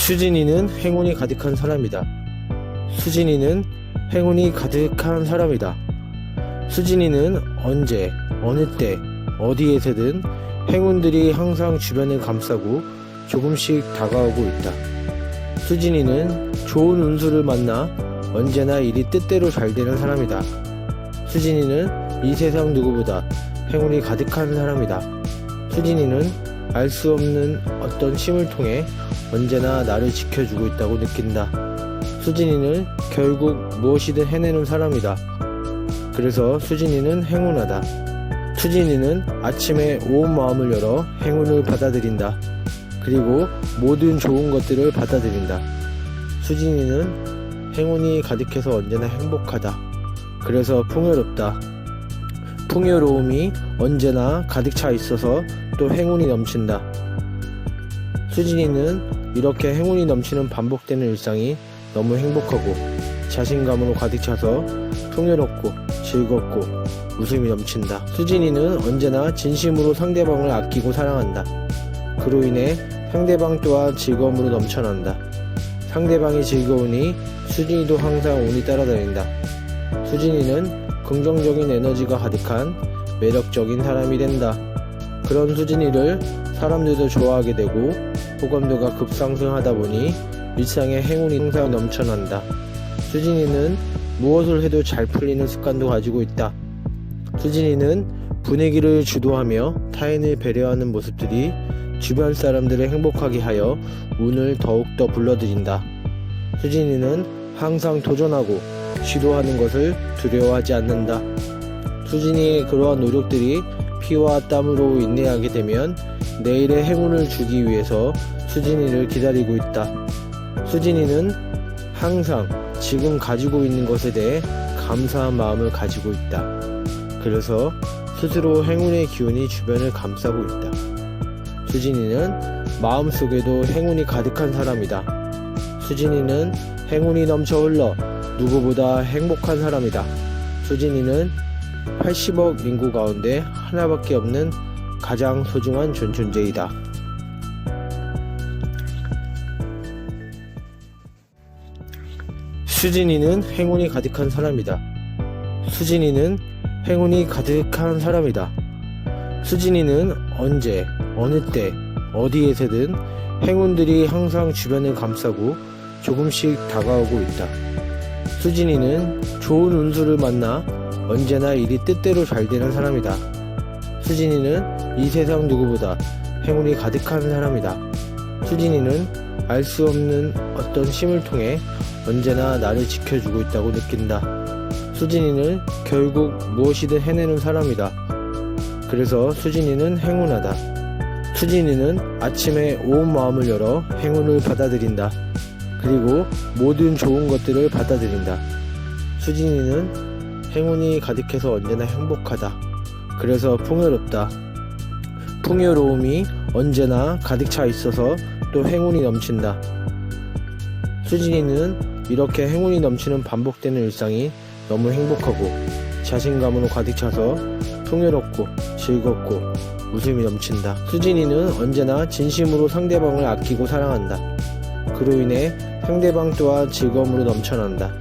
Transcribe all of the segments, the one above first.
수진이는 행운이 가득한 사람이다. 수진이는 행운이 가득한 사람이다. 수진이는 언제, 어느 때, 어디에서든 행운들이 항상 주변을 감싸고 조금씩 다가오고 있다. 수진이는 좋은 운수를 만나 언제나 일이 뜻대로 잘 되는 사람이다. 수진이는 이 세상 누구보다 행운이 가득한 사람이다. 수진이는 알 수 없는 어떤 힘을 통해 언제나 나를 지켜주고 있다고 느낀다. 수진이는 결국 무엇이든 해내는 사람이다. 그래서 수진이는 행운하다. 수진이는 아침에 온 마음을 열어 행운을 받아들인다. 그리고 모든 좋은 것들을 받아들인다. 수진이는 행운이 가득해서 언제나 행복하다. 그래서 풍요롭다. 풍요로움이 언제나 가득 차 있어서 또 행운이 넘친다. 수진이는 이렇게 행운이 넘치는 반복되는 일상이 너무 행복하고 자신감으로 가득 차서 풍요롭고 즐겁고 웃음이 넘친다. 수진이는 언제나 진심으로 상대방을 아끼고 사랑한다. 그로 인해 상대방 또한 즐거움으로 넘쳐난다. 상대방이 즐거우니 수진이도 항상 운이 따라다닌다. 수진이는 긍정적인 에너지가 가득한 매력적인 사람이 된다. 그런 수진이를 사람들도 좋아하게 되고 호감도가 급상승하다 보니 일상에 행운이 항상 넘쳐난다. 수진이는 무엇을 해도 잘 풀리는 습관도 가지고 있다. 수진이는 분위기를 주도하며 타인을 배려하는 모습들이 주변 사람들을 행복하게 하여 운을 더욱더 불러들인다. 수진이는 항상 도전하고 시도하는 것을 두려워하지 않는다. 수진이의 그러한 노력들이 피와 땀으로 인내하게 되면 내일의 행운을 주기 위해서 수진이를 기다리고 있다. 수진이는 항상 지금 가지고 있는 것에 대해 감사한 마음을 가지고 있다. 그래서 스스로 행운의 기운이 주변을 감싸고 있다. 수진이는 마음속에도 행운이 가득한 사람이다. 수진이는 행운이 넘쳐 흘러 누구보다 행복한 사람이다. 수진이는 80억 인구 가운데 하나밖에 없는 가장 소중한 존재이다. 수진이는 행운이 가득한 사람이다. 수진이는 행운이 가득한 사람이다. 수진이는 언제, 어느 때, 어디에서든 행운들이 항상 주변을 감싸고 조금씩 다가오고 있다. 수진이는 좋은 운수를 만나 언제나 일이 뜻대로 잘 되는 사람이다. 수진이는 이 세상 누구보다 행운이 가득한 사람이다. 수진이는 알 수 없는 어떤 힘을 통해 언제나 나를 지켜주고 있다고 느낀다. 수진이는 결국 무엇이든 해내는 사람이다. 그래서 수진이는 행운하다. 수진이는 아침에 온 마음을 열어 행운을 받아들인다. 그리고 모든 좋은 것들을 받아들인다. 수진이는 행운이 가득해서 언제나 행복하다. 그래서 풍요롭다. 풍요로움이 언제나 가득 차 있어서 또 행운이 넘친다. 수진이는 이렇게 행운이 넘치는 반복되는 일상이 너무 행복하고 자신감으로 가득 차서 풍요롭고 즐겁고 웃음이 넘친다. 수진이는 언제나 진심으로 상대방을 아끼고 사랑한다. 그로 인해 상대방 또한 즐거움으로 넘쳐난다.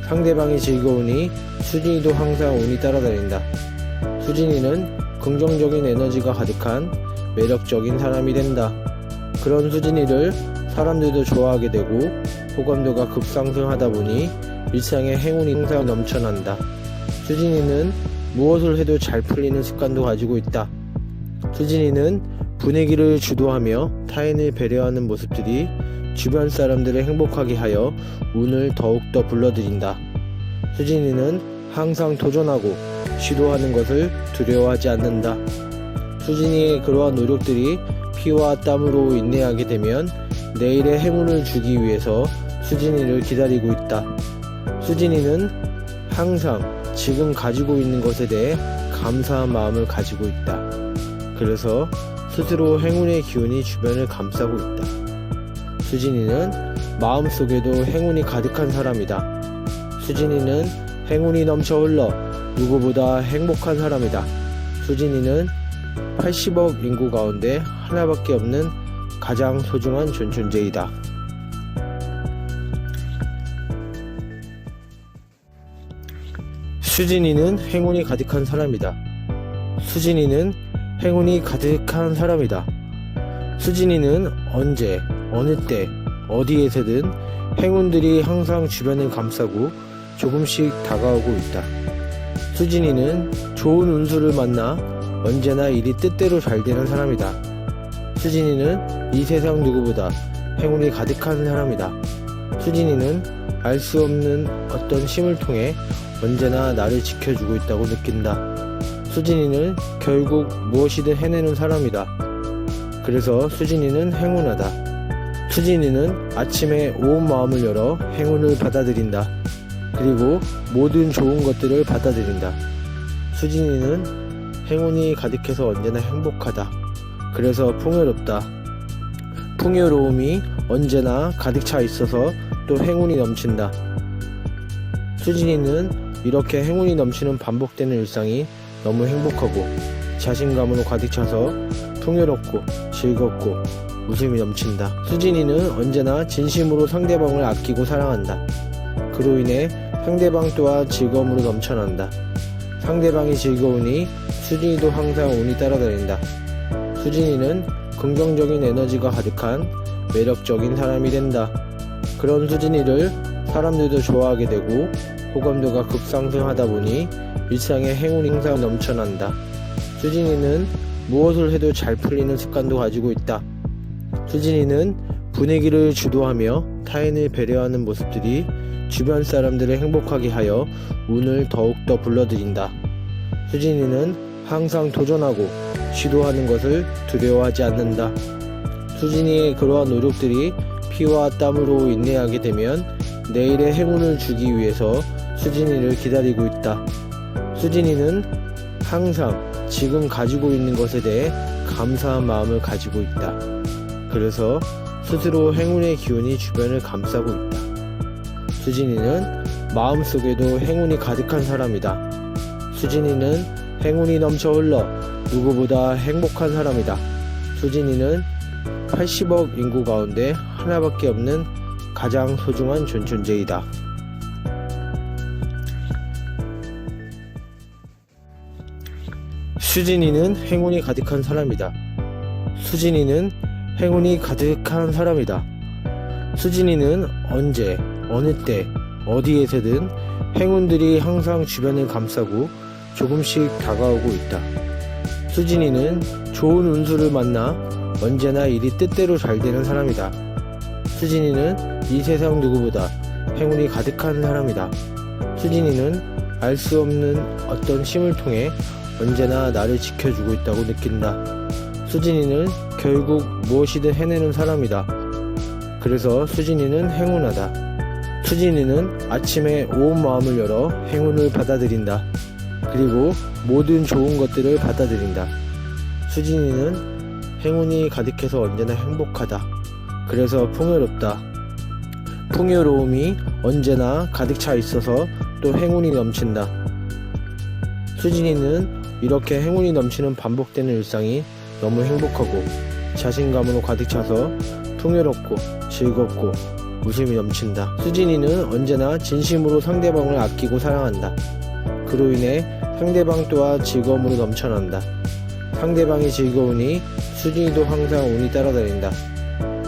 상대방이 즐거우니 수진이도 항상 운이 따라다닌다. 수진이는 긍정적인 에너지가 가득한 매력적인 사람이 된다. 그런 수진이를 사람들도 좋아하게 되고 호감도가 급상승하다 보니 일상에 행운이 항상 넘쳐난다. 수진이는 무엇을 해도 잘 풀리는 습관도 가지고 있다. 수진이는 분위기를 주도하며 타인을 배려하는 모습들이 주변 사람들을 행복하게 하여 운을 더욱더 불러들인다. 수진이는 항상 도전하고 시도하는 것을 두려워하지 않는다. 수진이의 그러한 노력들이 피와 땀으로 인내하게 되면 내일의 행운을 주기 위해서 수진이를 기다리고 있다. 수진이는 항상 지금 가지고 있는 것에 대해 감사한 마음을 가지고 있다. 그래서 스스로 행운의 기운이 주변을 감싸고 있다. 수진이는 마음속에도 행운이 가득한 사람이다. 수진이는 행운이 넘쳐 흘러 누구보다 행복한 사람이다. 수진이는 80억 인구 가운데 하나밖에 없는 가장 소중한 존재이다. 수진이는 행운이 가득한 사람이다. 수진이는 행운이 가득한 사람이다. 수진이는 언제, 어느 때, 어디에서든 행운들이 항상 주변을 감싸고 조금씩 다가오고 있다. 수진이는 좋은 운수를 만나 언제나 일이 뜻대로 잘 되는 사람이다. 수진이는 이 세상 누구보다 행운이 가득한 사람이다. 수진이는 알 수 없는 어떤 힘을 통해 언제나 나를 지켜주고 있다고 느낀다. 수진이는 결국 무엇이든 해내는 사람이다. 그래서 수진이는 행운하다. 수진이는 아침에 온 마음을 열어 행운을 받아들인다. 그리고 모든 좋은 것들을 받아들인다. 수진이는 행운이 가득해서 언제나 행복하다. 그래서 풍요롭다. 풍요로움이 언제나 가득 차 있어서 또 행운이 넘친다. 수진이는 이렇게 행운이 넘치는 반복되는 일상이 너무 행복하고 자신감으로 가득 차서 풍요롭고 즐겁고 웃음이 넘친다. 수진이는 언제나 진심으로 상대방을 아끼고 사랑한다. 그로 인해 상대방 또한 즐거움으로 넘쳐난다. 상대방이 즐거우니 수진이도 항상 운이 따라다닌다. 수진이는 긍정적인 에너지가 가득한 매력적인 사람이 된다. 그런 수진이를 사람들도 좋아하게 되고 호감도가 급상승하다 보니 일상에 행운이 항상 넘쳐난다. 수진이는 무엇을 해도 잘 풀리는 습관도 가지고 있다. 수진이는 분위기를 주도하며 타인을 배려하는 모습들이 주변 사람들을 행복하게 하여 운을 더욱더 불러들인다. 수진이는 항상 도전하고 시도하는 것을 두려워하지 않는다. 수진이의 그러한 노력들이 피와 땀으로 인내하게 되면 내일의 행운을 주기 위해서 수진이를 기다리고 있다. 수진이는 항상 지금 가지고 있는 것에 대해 감사한 마음을 가지고 있다. 그래서 스스로 행운의 기운이 주변을 감싸고 있다. 수진이는 마음속에도 행운이 가득한 사람이다. 수진이는 행운이 넘쳐 흘러 누구보다 행복한 사람이다. 수진이는 80억 인구 가운데 하나밖에 없는 가장 소중한 존재이다. 수진이는 행운이 가득한 사람이다. 수진이는 행운이 가득한 사람이다. 수진이는 언제, 어느 때, 어디에서든 행운들이 항상 주변을 감싸고 조금씩 다가오고 있다. 수진이는 좋은 운수를 만나 언제나 일이 뜻대로 잘 되는 사람이다. 수진이는 이 세상 누구보다 행운이 가득한 사람이다. 수진이는 알 수 없는 어떤 힘을 통해 언제나 나를 지켜주고 있다고 느낀다. 수진이는 결국 무엇이든 해내는 사람이다. 그래서 수진이는 행운하다. 수진이는 아침에 온 마음을 열어 행운을 받아들인다. 그리고 모든 좋은 것들을 받아들인다. 수진이는 행운이 가득해서 언제나 행복하다. 그래서 풍요롭다. 풍요로움이 언제나 가득 차 있어서 또 행운이 넘친다. 수진이는 이렇게 행운이 넘치는 반복되는 일상이 너무 행복하고 자신감으로 가득 차서 풍요롭고 즐겁고 웃음이 넘친다. 수진이는 언제나 진심으로 상대방을 아끼고 사랑한다. 그로 인해 상대방 또한 즐거움으로 넘쳐난다. 상대방이 즐거우니 수진이도 항상 운이 따라다닌다.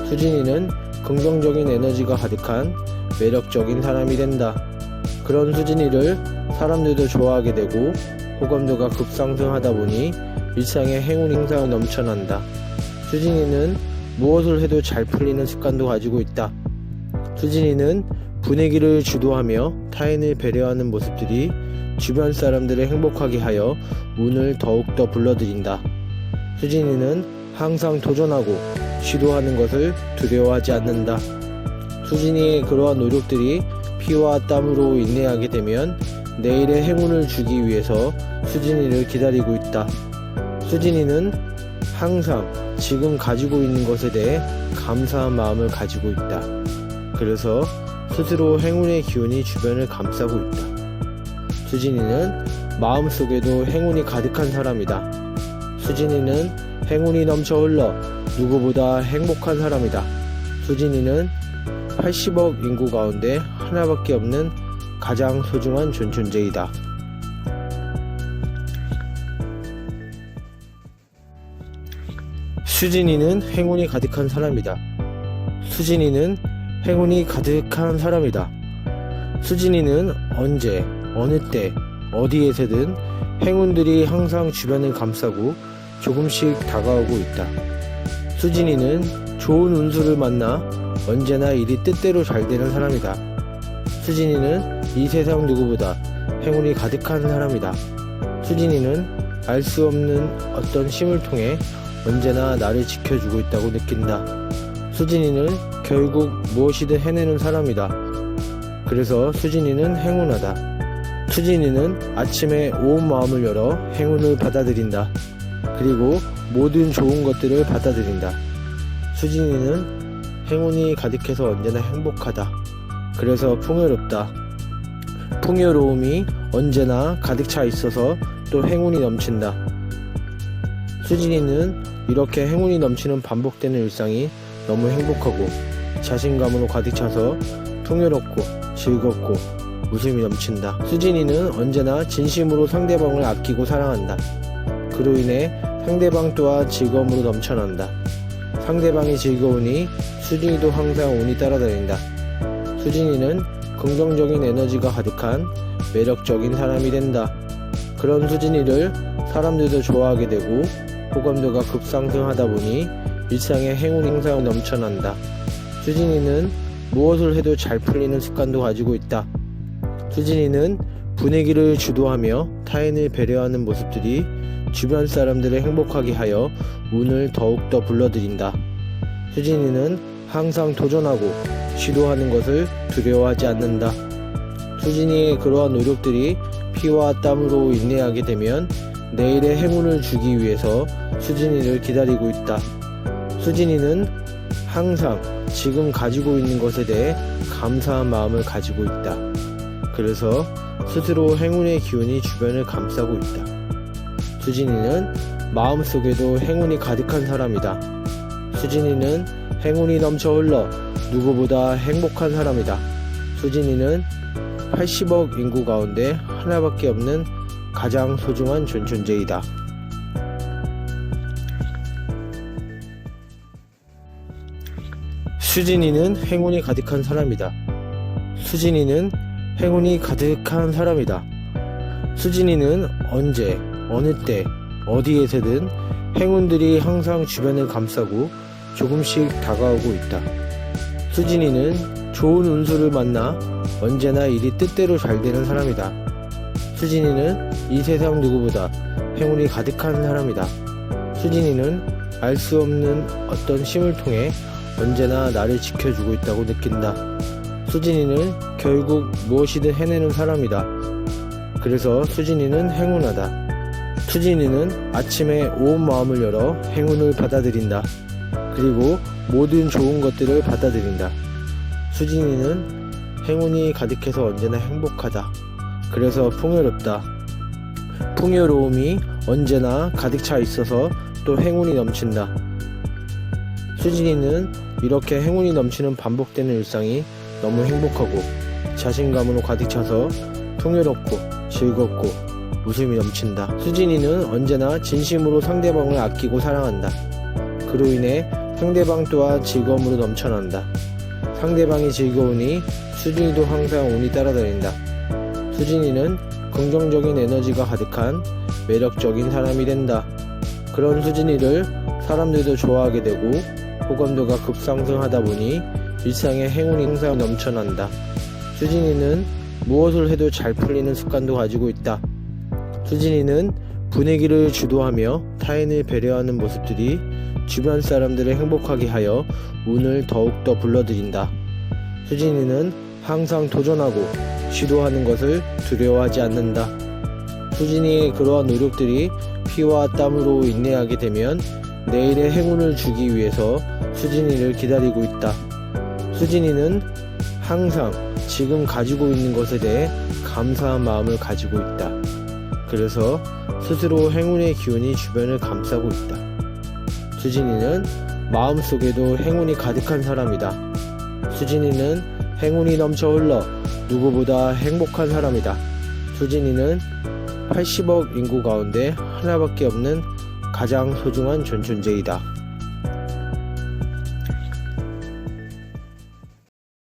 수진이는 긍정적인 에너지가 가득한 매력적인 사람이 된다. 그런 수진이를 사람들도 좋아하게 되고 호감도가 급상승하다 보니 일상에 행운이 항상 넘쳐난다. 수진이는 무엇을 해도 잘 풀리는 습관도 가지고 있다. 수진이는 분위기를 주도하며 타인을 배려하는 모습들이 주변 사람들을 행복하게 하여 운을 더욱더 불러들인다. 수진이는 항상 도전하고 시도하는 것을 두려워하지 않는다. 수진이의 그러한 노력들이 피와 땀으로 인내하게 되면 내일의 행운을 주기 위해서 수진이를 기다리고 있다. 수진이는 항상 지금 가지고 있는 것에 대해 감사한 마음을 가지고 있다. 그래서 스스로 행운의 기운이 주변을 감싸고 있다. 수진이는 마음속에도 행운이 가득한 사람이다. 수진이는 행운이 넘쳐 흘러 누구보다 행복한 사람이다. 수진이는 80억 인구 가운데 하나밖에 없는 가장 소중한 존재이다. 수진이는 행운이 가득한 사람이다. 수진이는 행운이 가득한 사람이다. 수진이는 언제, 어느 때, 어디에서든 행운들이 항상 주변을 감싸고 조금씩 다가오고 있다. 수진이는 좋은 운수를 만나 언제나 일이 뜻대로 잘 되는 사람이다. 수진이는 이 세상 누구보다 행운이 가득한 사람이다. 수진이는 알 수 없는 어떤 힘을 통해 언제나 나를 지켜주고 있다고 느낀다. 수진이는 결국 무엇이든 해내는 사람이다. 그래서 수진이는 행운하다. 수진이는 아침에 온 마음을 열어 행운을 받아들인다. 그리고 모든 좋은 것들을 받아들인다. 수진이는 행운이 가득해서 언제나 행복하다. 그래서 풍요롭다. 풍요로움이 언제나 가득 차 있어서 또 행운이 넘친다. 수진이는 이렇게 행운이 넘치는 반복되는 일상이 너무 행복하고 자신감으로 가득 차서 풍요롭고 즐겁고 웃음이 넘친다. 수진이는 언제나 진심으로 상대방을 아끼고 사랑한다. 그로 인해 상대방 또한 즐거움으로 넘쳐난다. 상대방이 즐거우니 수진이도 항상 운이 따라다닌다. 수진이는 긍정적인 에너지가 가득한 매력적인 사람이 된다. 그런 수진이를 사람들도 좋아하게 되고 호감도가 급상승하다 보니 일상에 행운이 항상 넘쳐난다. 수진이는 무엇을 해도 잘 풀리는 습관도 가지고 있다. 수진이는 분위기를 주도하며 타인을 배려하는 모습들이 주변 사람들을 행복하게 하여 운을 더욱더 불러들인다. 수진이는 항상 도전하고 시도하는 것을 두려워하지 않는다. 수진이의 그러한 노력들이 피와 땀으로 인내하게 되면 내일의 행운을 주기 위해서 수진이를 기다리고 있다. 수진이는 항상 지금 가지고 있는 것에 대해 감사한 마음을 가지고 있다. 그래서 스스로 행운의 기운이 주변을 감싸고 있다. 수진이는 마음속에도 행운이 가득한 사람이다. 수진이는 행운이 넘쳐 흘러 누구보다 행복한 사람이다. 수진이는 80억 인구 가운데 하나밖에 없는 가장 소중한 존재이다. 수진이는 행운이 가득한 사람이다. 수진이는 행운이 가득한 사람이다. 수진이는 언제, 어느 때, 어디에서든 행운들이 항상 주변을 감싸고 조금씩 다가오고 있다. 수진이는 좋은 운수를 만나 언제나 일이 뜻대로 잘 되는 사람이다. 수진이는 이 세상 누구보다 행운이 가득한 사람이다. 수진이는 알 수 없는 어떤 힘을 통해 언제나 나를 지켜주고 있다고 느낀다. 수진이는 결국 무엇이든 해내는 사람이다. 그래서 수진이는 행운하다. 수진이는 아침에 온 마음을 열어 행운을 받아들인다. 그리고 모든 좋은 것들을 받아들인다. 수진이는 행운이 가득해서 언제나 행복하다. 그래서 풍요롭다. 풍요로움이 언제나 가득 차 있어서 또 행운이 넘친다. 수진이는 이렇게 행운이 넘치는 반복되는 일상이 너무 행복하고 자신감으로 가득 차서 풍요롭고 즐겁고 웃음이 넘친다. 수진이는 언제나 진심으로 상대방을 아끼고 사랑한다. 그로 인해 상대방 또한 즐거움으로 넘쳐난다. 상대방이 즐거우니 수진이도 항상 운이 따라다닌다. 수진이는 긍정적인 에너지가 가득한 매력적인 사람이 된다. 그런 수진이를 사람들도 좋아하게 되고 호감도가 급상승하다 보니 일상에 행운이 항상 넘쳐난다. 수진이는 무엇을 해도 잘 풀리는 습관도 가지고 있다. 수진이는 분위기를 주도하며 타인을 배려하는 모습들이 주변 사람들을 행복하게 하여 운을 더욱더 불러들인다. 수진이는 항상 도전하고 시도하는 것을 두려워하지 않는다. 수진이의 그러한 노력들이 피와 땀으로 인내하게 되면 내일의 행운을 주기 위해서 수진이를 기다리고 있다. 수진이는 항상 지금 가지고 있는 것에 대해 감사한 마음을 가지고 있다. 그래서 스스로 행운의 기운이 주변을 감싸고 있다. 수진이는 마음속에도 행운이 가득한 사람이다. 수진이는 행운이 넘쳐 흘러 누구보다 행복한 사람이다. 수진이는 80억 인구 가운데 하나밖에 없는 가장 소중한 존재이다.